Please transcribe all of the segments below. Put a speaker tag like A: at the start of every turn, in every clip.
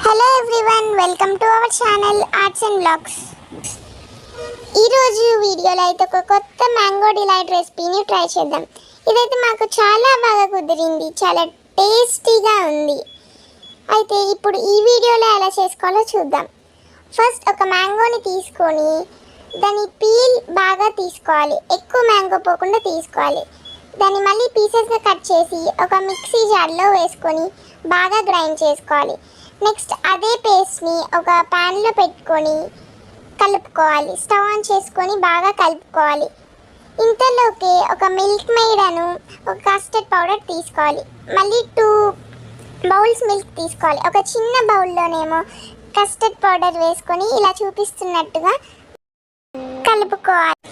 A: Hello everyone, welcome to our channel arts and blogs. ఈరోజు వీడియోలో అయితే ఒక కొత్త మ్యాంగో డిలైట్ రెసిపీని ట్రై చేద్దాం. ఇదైతే మాకు చాలా బాగా కుదిరింది, చాలా టేస్టీగా ఉంది. అయితే ఇప్పుడు ఈ వీడియోలో ఎలా చేసుకోవాలో చూద్దాం. ఫస్ట్ ఒక మ్యాంగోని తీసుకొని దాని పీల్ బాగా తీసుకోవాలి, ఎక్కువ మ్యాంగో పోకుండా తీసుకోవాలి. దాన్ని మళ్ళీ పీసెస్గా కట్ చేసి ఒక మిక్సీ జార్లో వేసుకొని బాగా గ్రైండ్ చేసుకోవాలి. నెక్స్ట్ అదే పేస్ట్ని ఒక ప్యాన్లో పెట్టుకొని కలుపుకోవాలి. స్టవ్ ఆన్ చేసుకొని బాగా కలుపుకోవాలి. ఇంతలోకి ఒక మిల్క్ మేడను ఒక కస్టర్డ్ పౌడర్ తీసుకోవాలి. మళ్ళీ 2 బౌల్స్ మిల్క్ తీసుకోవాలి. ఒక చిన్న బౌల్లోనేమో కస్టర్డ్ పౌడర్ వేసుకొని ఇలా చూపిస్తున్నట్టుగా కలుపుకోవాలి.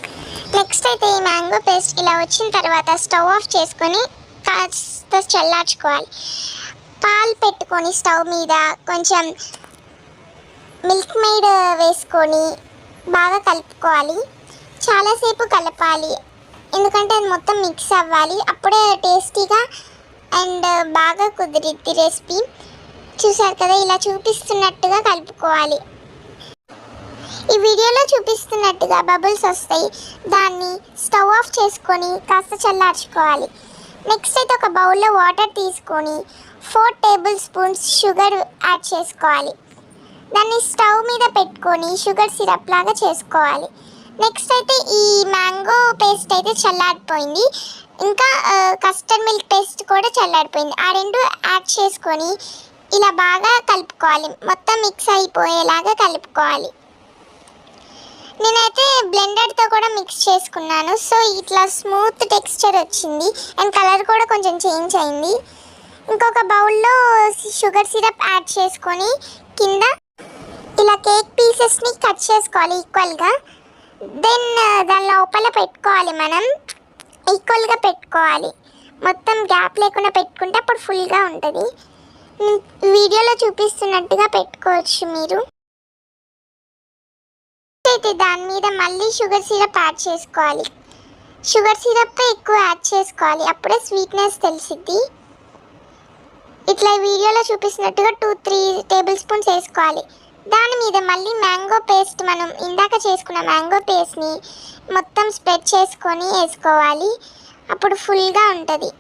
A: నెక్స్ట్ అయితే ఈ మ్యాంగో పేస్ట్ ఇలా వచ్చిన తర్వాత స్టవ్ ఆఫ్ చేసుకొని కాస్త చల్లార్చుకోవాలి. పాలు పెట్టుకొని స్టవ్ మీద కొంచెం మిల్క్ మేడ్ వేసుకొని బాగా కలుపుకోవాలి. చాలాసేపు కలపాలి, ఎందుకంటే అది మొత్తం మిక్స్ అవ్వాలి. అప్పుడే టేస్టీగా అండ్ బాగా కుదిరిద్ది రెసిపీ. చూసారు కదా, ఇలా చూపిస్తున్నట్టుగా కలుపుకోవాలి. ఈ వీడియోలో చూపిస్తున్నట్టుగా బబుల్స్ వస్తాయి. దాన్ని స్టవ్ ఆఫ్ చేసుకొని కాస్త చల్లార్చుకోవాలి. నెక్స్ట్ అయితే ఒక బౌల్లో వాటర్ తీసుకొని 4 టేబుల్ స్పూన్స్ షుగర్ యాడ్ చేసుకోవాలి. దాన్ని స్టవ్ మీద పెట్టుకొని షుగర్ సిరప్ లాగా చేసుకోవాలి. నెక్స్ట్ అయితే ఈ మ్యాంగో పేస్ట్ అయితే చల్లారిపోయింది. ఇంకా కస్టర్డ్ మిల్క్ పేస్ట్ కూడా చల్లారిపోయింది. ఆ రెండు యాడ్ చేసుకొని ఇలా బాగా కలుపుకోవాలి. మొత్తం మిక్స్ అయిపోయేలాగా కలుపుకోవాలి. నేనైతే బ్లెండర్తో కూడా మిక్స్ చేసుకున్నాను. సో ఇట్లా స్మూత్ టెక్స్చర్ వచ్చింది అండ్ కలర్ కూడా కొంచెం చేంజ్ అయింది. ఇంకొక బౌల్లో షుగర్ సిరప్ యాడ్ చేసుకొని కింద ఇలా కేక్ పీసెస్ని కట్ చేసుకోవాలి ఈక్వల్గా. దెన్ దాని లోపల పెట్టుకోవాలి, మనం ఈక్వల్గా పెట్టుకోవాలి. మొత్తం గ్యాప్ లేకుండా పెట్టుకుంటే అప్పుడు ఫుల్గా ఉంటుంది. వీడియోలో చూపిస్తున్నట్టుగా పెట్టుకోవచ్చు మీరు. అయితే దాని మీద మళ్ళీ షుగర్ సిరప్ యాడ్ చేసుకోవాలి. షుగర్ సిరప్ ఎక్కువ యాడ్ చేసుకోవాలి, అప్పుడే స్వీట్నెస్ తెలిసిద్ది. ఇట్లా వీడియోలో చూపిస్తున్నట్టుగా 2-3 టేబుల్ స్పూన్స్ వేసుకోవాలి. దాని మీద మళ్ళీ మ్యాంగో పేస్ట్, మనం ఇందాక చేసుకున్న మ్యాంగో పేస్ట్ని మొత్తం స్ప్రెడ్ చేసుకొని వేసుకోవాలి. అప్పుడు ఫుల్గా ఉంటుంది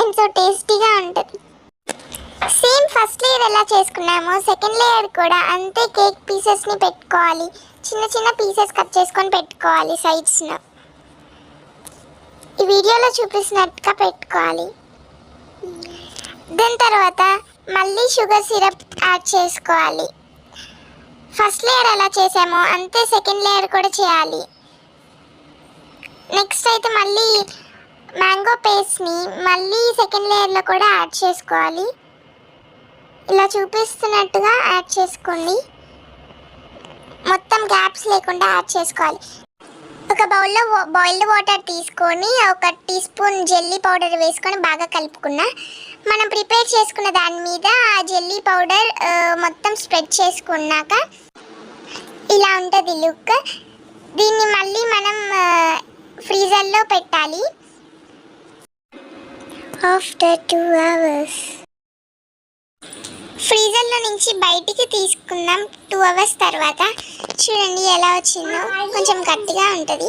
A: అండ్ సో టేస్టీగా ఉంటుంది. సేమ్ ఫస్ట్ లేయర్ ఎలా చేసుకున్నామో సెకండ్ లేయర్ కూడా అంతే. కేక్ పీసెస్ని పెట్టుకోవాలి, చిన్న చిన్న పీసెస్ కట్ చేసుకొని పెట్టుకోవాలి సైడ్స్లో. ఈ వీడియోలో చూపిస్తున్నట్టుగా పెట్టుకోవాలి. దాని తర్వాత మళ్ళీ షుగర్ సిరప్ యాడ్ చేసుకోవాలి. ఫస్ట్ లేయర్ ఎలా చేసామో అంతే సెకండ్ లేయర్ కూడా చేయాలి. నెక్స్ట్ అయితే మళ్ళీ మ్యాంగో పేస్ట్ని మళ్ళీ సెకండ్ లేయర్లో కూడా యాడ్ చేసుకోవాలి. ఇలా చూపిస్తున్నట్టుగా యాడ్ చేసుకోండి. మొత్తం గ్యాప్స్ లేకుండా యాడ్ చేసుకోవాలి. ఒక బౌల్లో బాయిల్డ్ వాటర్ తీసుకొని 1 టీ స్పూన్ జెల్లీ పౌడర్ వేసుకొని బాగా కలుపుకున్నా. మనం ప్రిపేర్ చేసుకున్న దాని మీద ఆ జెల్లీ పౌడర్ మొత్తం స్ప్రెడ్ చేసుకున్నాక ఇలా ఉంటుంది లుక్. దీన్ని మళ్ళీ మనం ఫ్రీజర్లో పెట్టాలి. ఆఫ్టర్ 2 hours ఫ్రీజర్లో నుంచి బయటికి తీసుకుందాం. 2 hours తర్వాత చూడండి ఎలా వచ్చిందో, కొంచెం గట్టిగా ఉంటుంది.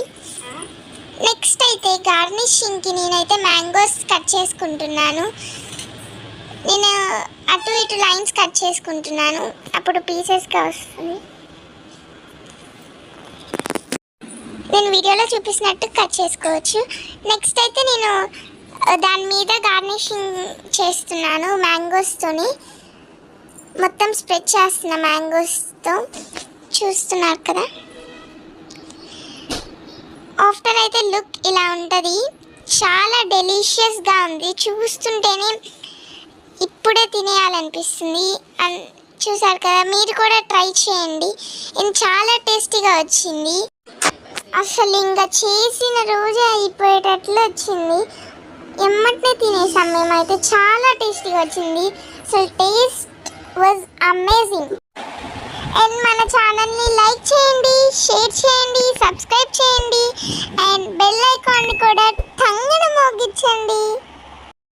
A: నెక్స్ట్ అయితే గార్నిషింగ్కి నేనైతే మ్యాంగోస్ కట్ చేసుకుంటున్నాను. నేను అటు ఇటు లైన్స్ కట్ చేసుకుంటున్నాను, అప్పుడు పీసెస్గా వస్తుంది. నేను వీడియోలో చూపిస్తున్నట్టు కట్ చేసుకోవచ్చు. నెక్స్ట్ అయితే నేను దాని మీద గార్నిషింగ్ చేస్తున్నాను మ్యాంగోస్తోని. మొత్తం స్ప్రెడ్ చేస్తున్న మ్యాంగోస్తో, చూస్తున్నారు కదా. ఆఫ్టర్ అయితే లుక్ ఇలా ఉంటుంది. చాలా డెలిషియస్గా ఉంది, చూస్తుంటేనే ఇప్పుడే తినేయాలనిపిస్తుంది. చూసారు కదా, మీరు కూడా ట్రై చేయండి. ఇది చాలా టేస్టీగా వచ్చింది. అసలు ఇంకా చేసిన రోజే అయిపోయేటట్లు వచ్చింది. ఎమ్మటనే తినేసాం మేమైతే. చాలా టేస్టీగా వచ్చింది. అసలు టేస్ట్ వాజ్ అమేజింగ్. అండ్ మన ఛానల్ని లైక్ చేయండి, షేర్ చేయండి, సబ్స్క్రైబ్ చేయండి అండ్ బెల్ ఐకాన్ని కూడా టంగున మోగించండి.